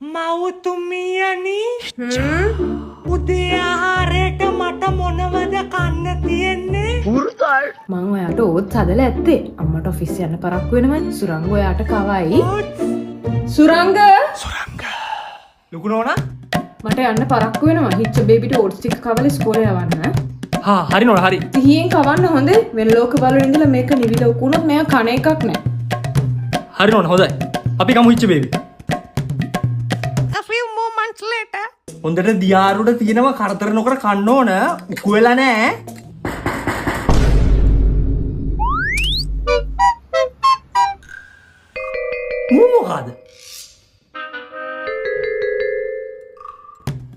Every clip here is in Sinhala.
මවතුමියනි උදේ ආහාරයට මට මොනවද කන්න තියෙන්නේ? පුරුතල් මං ඔයාට ඕත් හදලා ඇත්තේ. අම්මට ඔෆිස් යන්න පරක්කු වෙනවා. සුරංග ඔයාට කවයි. සුරංග ලුකු නෝනා මට යන්න පරක්කු වෙනවා. හිච්ච බේබිට ඕට්ස් ටික කවලා ඉස්කෝලේ යවන්න. හා හරි නෝනා හරි. සිහියෙන් කවන්න හොඳේ. වෙන ලෝක බලවල ඉඳලා මේක නිවිල උකුණොත් මෙයා කණ එකක් නෑ. හරි නෝනා හොඳයි. අපි ගමු හිච්ච බේබි. හොඳට දියාරුට තියෙනවා කරදර නොකර කන්න ඕන. උකු වෙලා නෑ. මොකද?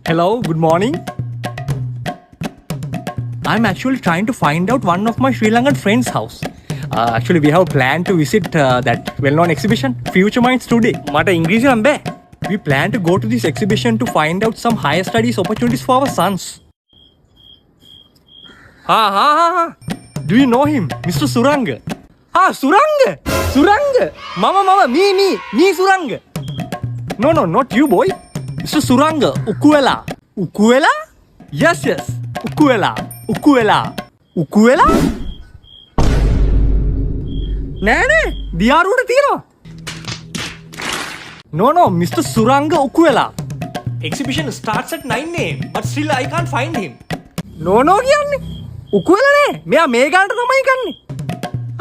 Hello, good morning. I'm actually trying to find out one of my Sri Lankan friend's house. Actually, we have planned to visit that well-known exhibition, Future Minds, today. Mata English ambe. We plan to go to this exhibition to find out some higher studies opportunities for our sons. Do you know him, Mr. Suranga? Suranga! Suranga! Mama, me Suranga. No, not you, boy. Mr. Suranga, Ukuela. Ukuela? Yes. Ukuela. Nene, diyaruda thiyena. No, Mr. Suranga Ukuela. Exhibition starts at 9 AM, but still I can't find him. No kiyanne. Ukuela ne. Meya me galata thamai kanne.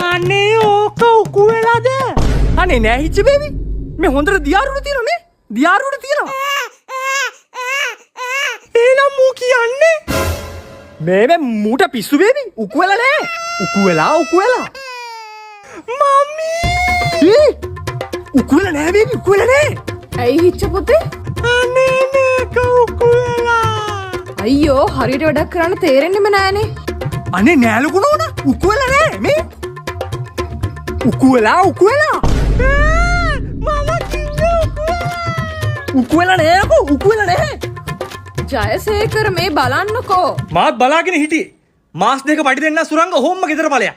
Ane oka Ukuelada. Ane nae hicce baby. Me hondara diyaruda thiyena ne. Diyaruda thiyena. Ena mu kiyanne. Me muta pissu baby. Ukuela ne. Ukuela. Mummy. උකුවල නෑ බේබි උකුවල නෑ. ඇයි හිච්ච පුතේ? අනේ මේක උකුවලා. අයියෝ හරියට වැඩක් කරන්න තේරෙන්නෙම නෑනේ. අනේ නෑ ලොකු නෝනා උකුවල නෑ මේ. උකුවලා. මම කිව්වේ උකුවලා නෑ කො උකුවල නෑ. ජයසේකර මේ බලන්නකෝ. මාත් බලාගෙන හිටියේ. මාස් දෙක පඩි දෙන්න සුරංග හොම්ම ගෙදර ඵලයක්.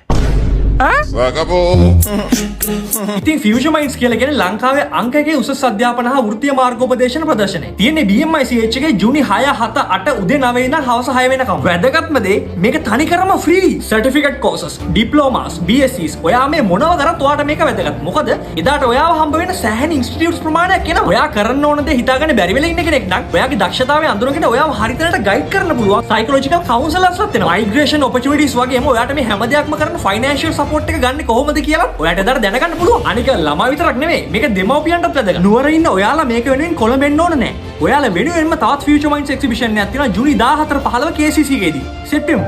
ඉතින් Future Minds කියලා කියන්නේ ලංකාවේ අංක 1 උසස් අධ්‍යාපන හා වෘත්තීය මාර්ගෝපදේශන ප්‍රදර්ශනය. තියෙන්නේ BMICH එකේ ජූනි 6, 7, 8 උදේ 9 ඉඳන් හවස 6 වෙනකම්. වැදගත්ම දේ මේක තනිකරම ෆ්‍රී. සර්ටිෆිකට් කෝසස්, ඩිප්ලෝමාස්, BScs ඔයා මේ මොනව කරත් ඔයාට මේක වැදගත්. මොකද එදාට ඔයාව හම්බ වෙන සෑහෙන ඉන්ස්ටිටියුට්ස් ප්‍රමාණයක් එනවා. ඔයා කරන්න ඕන දේ හිතාගන්න බැරි වෙලා ඉන්න කෙනෙක් නම් ඔයාගේ දක්ෂතාවය අඳුරගෙන ඔයාව හරියටම ගයිඩ් කරන්න පුළුවන්. සයිකොලොජිකල් කවුන්සලර්ස්වත් එනවා. මයිග්‍රේෂන් ඔපචුනිටිස් වගේම ඔයාට මේ හැම දෙයක්ම කරන්න ෆයිනෑන්ෂියල් සපෝට් එක ගන්න කොහොමද කියලා ඔයාට එදාට දැනගන්න පුළුවන්. අනික ළමයි විතරක් නෙමෙයි මේක දෙමව්පියන්ටත් වැදගත්. නුවර ඉන්න ඔයාලා මේක වෙනුවෙන් කොළඹ එන්න ඕන නෑ. ඔයාලා වෙනුවෙන්ම තවත් Future Minds exhibition එකක් තියෙනවා ජූනි 14 15 KCC එකේදී. සෙප්ටෙම්බර්